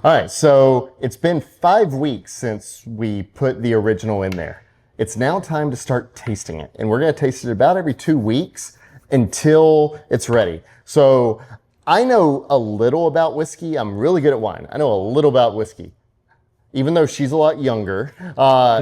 All right, so it's been 5 weeks since we put the original in there. It's now time to start tasting it, and we're going to taste it about every 2 weeks until it's ready. So I know a little about whiskey. I'm really good at wine. I know a little about whiskey. Even though she's a lot younger,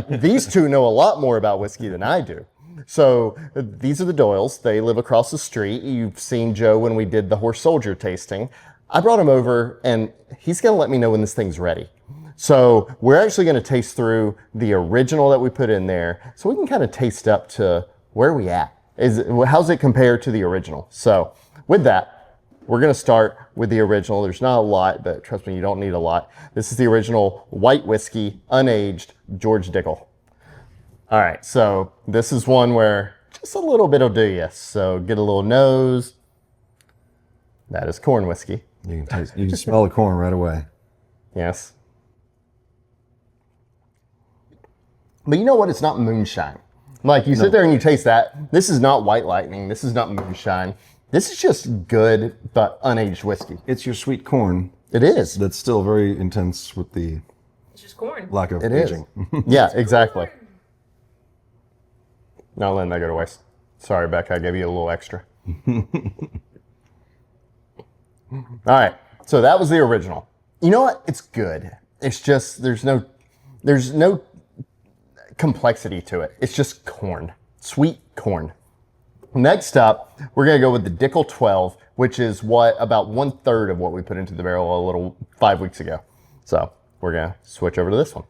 these two know a lot more about whiskey than I do. So these are the Doyles. They live across the street. You've seen Joe when we did the Horse Soldier tasting. I brought him over, and he's going to let me know when this thing's ready. So we're actually going to taste through the original that we put in there so we can kind of taste up to where we at. How's it compare to the original? So with that, we're going to start with the original. There's not a lot, but trust me, you don't need a lot. This is the original white whiskey, unaged, George Dickel. All right, so this is one where just a little bit will do you. So get a little nose. That is corn whiskey. You can smell the corn right away. Yes. But you know what? It's not moonshine. Like you sit there and you taste that. This is not White Lightning. This is not moonshine. This is just good, but unaged whiskey. It's your sweet corn. It is. That's still very intense with the It's just corn. lack of It aging. is. Yeah, exactly. Not letting that go to waste. Sorry, Becca. I gave you a little extra. All right. So that was the original. You know what? It's good. It's just there's no complexity to it. It's just corn, sweet corn. Next up, we're going to go with the Dickel 12, which is about 1/3 of what we put into the barrel 5 weeks ago. So we're going to switch over to this one.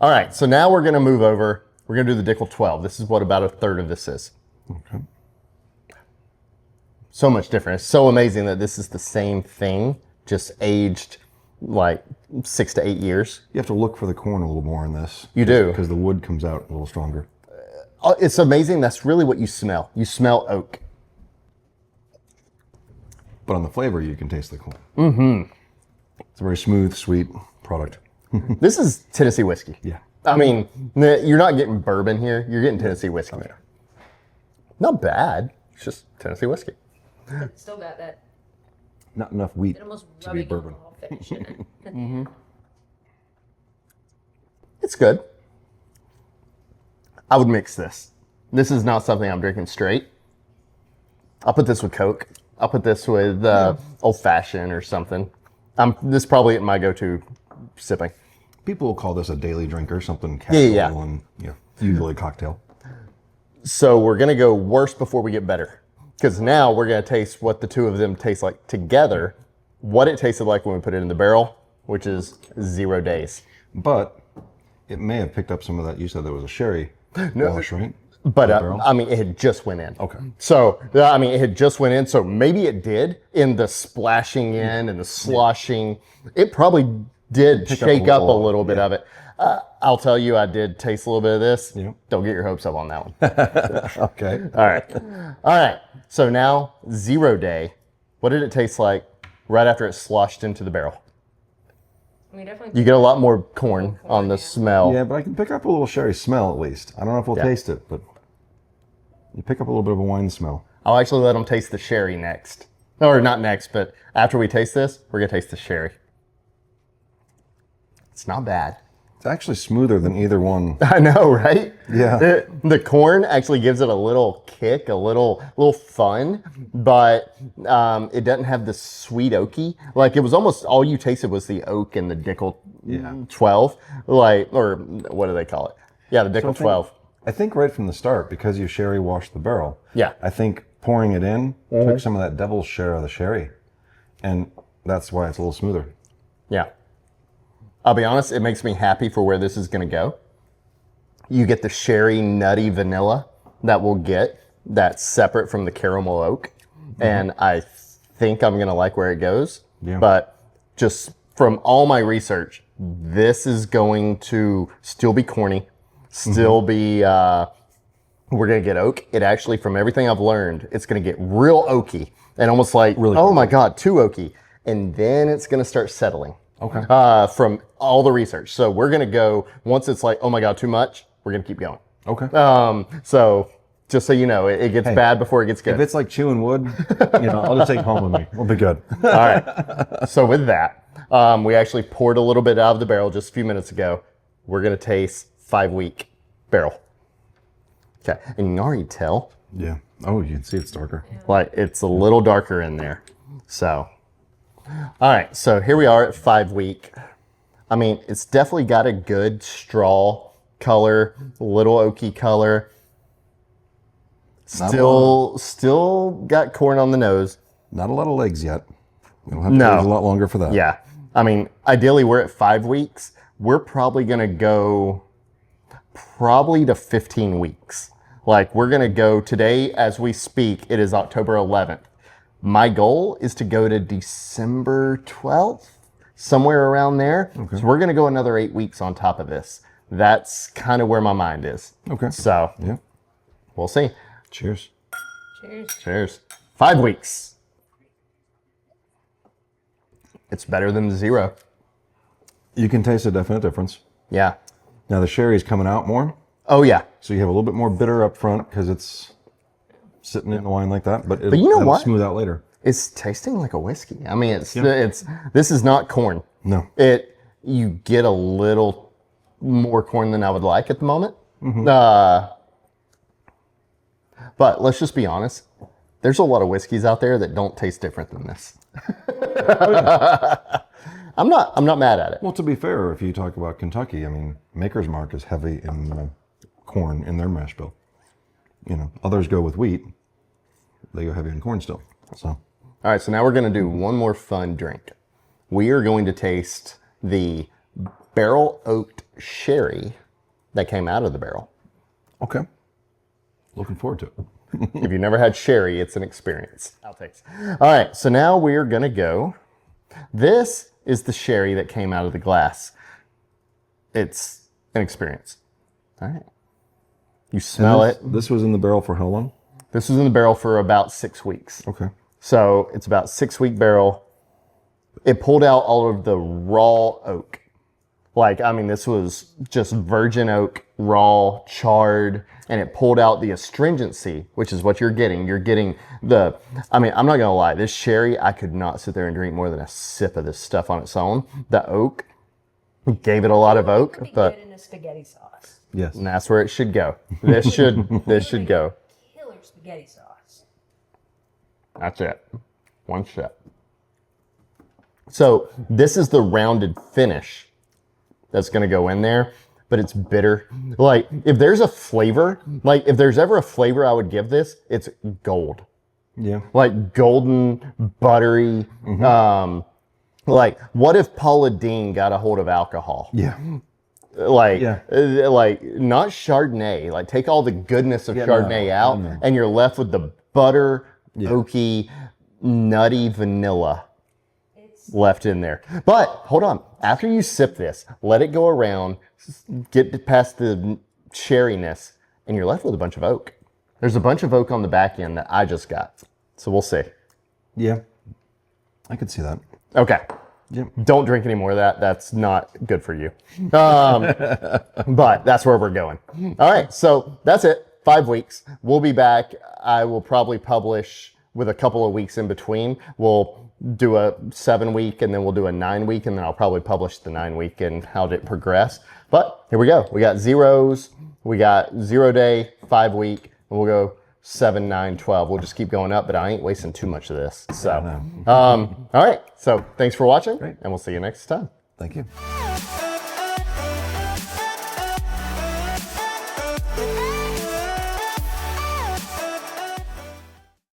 All right, so now we're going to move over. We're going to do the Dickel 12. This is what about 1/3 of this is. Okay. So much different. It's so amazing that this is the same thing, just aged like 6 to 8 years. You have to look for the corn a little more in this. You do. Because the wood comes out a little stronger. It's amazing. That's really what you smell. You smell oak. But on the flavor, you can taste the corn. Mm-hmm. It's a very smooth, sweet product. This is Tennessee whiskey. Yeah. I mean, you're not getting bourbon here. You're getting Tennessee whiskey. Oh, yeah. Not bad. It's just Tennessee whiskey. It's still got that. Not enough wheat It almost to be rubbing bourbon. alcohol finish in it. Mm-hmm. It's good. I would mix this. This is not something I'm drinking straight. I'll put this with Coke. I'll put this with Old Fashioned or something. This is probably my go-to sipping. People will call this a daily drinker, something casual and usually a cocktail. So we're going to go worse before we get better. Because now we're going to taste what the two of them taste like together, what it tasted like when we put it in the barrel, which is 0 days. But it may have picked up some of that. You said there was a sherry wash, right? But I mean, it had just went in. Okay. So I mean, it had just went in. So maybe it did in the splashing in and the sloshing. It probably did shake up a little bit of it. I'll tell you, I did taste a little bit of this. Yeah. Don't get your hopes up on that one. Okay. All right. So now 0 day. What did it taste like right after it sloshed into the barrel? We definitely You get a lot more corn on the smell. Yeah, but I can pick up a little sherry smell at least. I don't know if we'll taste it, but you pick up a little bit of a wine smell. I'll actually let them taste the sherry next. Or not next, but after we taste this, we're going to taste the sherry. It's not bad. It's actually smoother than either one. I know, right? Yeah. The corn actually gives it a little kick, a little fun, but it doesn't have the sweet oaky. Like it was almost all you tasted was the oak and the Dickel 12, or what do they call it? Yeah, the Dickel 12. I think right from the start, because you sherry washed the barrel. Yeah. I think pouring it in took some of that devil's share of the sherry, and that's why it's a little smoother. Yeah. I'll be honest, it makes me happy for where this is going to go. You get the sherry, nutty vanilla that we'll get that's separate from the caramel oak. Mm-hmm. And I think I'm going to like where it goes. Yeah. But just from all my research, this is going to still be corny, still be, we're going to get oak. It actually, from everything I've learned, it's going to get real oaky and almost like, really oh my God, too oaky. And then it's going to start settling. Okay. From all the research. So we're going to go, once it's like, oh my God, too much, we're going to keep going. Okay. So just so you know, it gets bad before it gets good. If it's like chewing wood, I'll just take it home with me. We'll be good. All right. So with that, We actually poured a little bit out of the barrel just a few minutes ago. We're going to taste 5-week barrel. Okay, and you can already tell, Yeah. Oh, you can see it's darker. like it's a little darker in there. So, all right, so here we are at 5-week. I mean, it's definitely got a good straw color, little oaky color. Still got corn on the nose. Not a lot of legs yet. We'll have to No. wait a lot longer for that. Yeah. I mean, ideally we're at 5 weeks. We're probably going to go probably to 15 weeks. Like we're going to go today as we speak. It is October 11th. My goal is to go to December 12th, somewhere around there. Okay. So we're going to go another 8 weeks on top of this. That's kind of where my mind is. Okay. So Yeah. we'll see. Cheers. Cheers. Cheers. 5 weeks. It's better than 0. You can taste a definite difference. Yeah. Now the sherry is coming out more, Oh, yeah. so you have a little bit more bitter up front because it's sitting in the wine like that. But you know that'll what? smooth out later. It's tasting like a whiskey. I mean, this is not corn. No. You get a little more corn than I would like at the moment. But let's just be honest. There's a lot of whiskeys out there that don't taste different than this. I'm not mad at it. Well, to be fair, if you talk about Kentucky, I mean, Maker's Mark is heavy in corn in their mash bill. You know, others go with wheat. They go heavy in corn still. So, All right, so now we're going to do one more fun drink. We are going to taste the barrel oaked sherry that came out of the barrel. okay. Looking forward to it. If you've never had sherry, it's an experience. Outtakes. All right, so now we're going to go. This is the sherry that came out of the glass. It's an experience. All right. You smell it. This was in the barrel for how long? This was in the barrel for about 6 weeks. Okay. So it's about 6-week barrel. It pulled out all of the raw oak. Like, I mean, this was just virgin oak, raw, charred, and it pulled out the astringency, which is what you're getting. You're getting I mean, I'm not gonna lie, this sherry, I could not sit there and drink more than a sip of this stuff on its own. The oak gave it a lot of oak, Pretty but good in a spaghetti sauce. Yes. and that's where it should go. This should go. Killer spaghetti sauce. That's it. One sip. So this is the rounded finish that's going to go in there, but it's bitter. Like if there's a flavor, like if there's ever a flavor I would give this, it's gold. Yeah. Like golden, buttery. Like what if Paula Deen got a hold of alcohol? Yeah. Like, Yeah. like not Chardonnay. Like take all the goodness of Chardonnay no, out, no. and you're left with the butter, oaky, nutty vanilla left in there. But hold on, after you sip this, let it go around, get past the sherryness, and you're left with a bunch of oak. There's a bunch of oak on the back end that I just got. So we'll see. Yeah. I could see that. Okay. Yep. Don't drink any more of that. That's not good for you. But that's where we're going. All right. So that's it. 5 weeks. We'll be back. I will probably publish with a couple of weeks in between. We'll do a 7-week and then we'll do a 9-week and then I'll probably publish the 9-week and how did it progress. But here we go. We got zeros. We got 0 day, 5-week, and we'll go 7, 9, 12. We'll just keep going up, but I ain't wasting too much of this. So, all right. So thanks for watching and we'll see you next time. Thank you.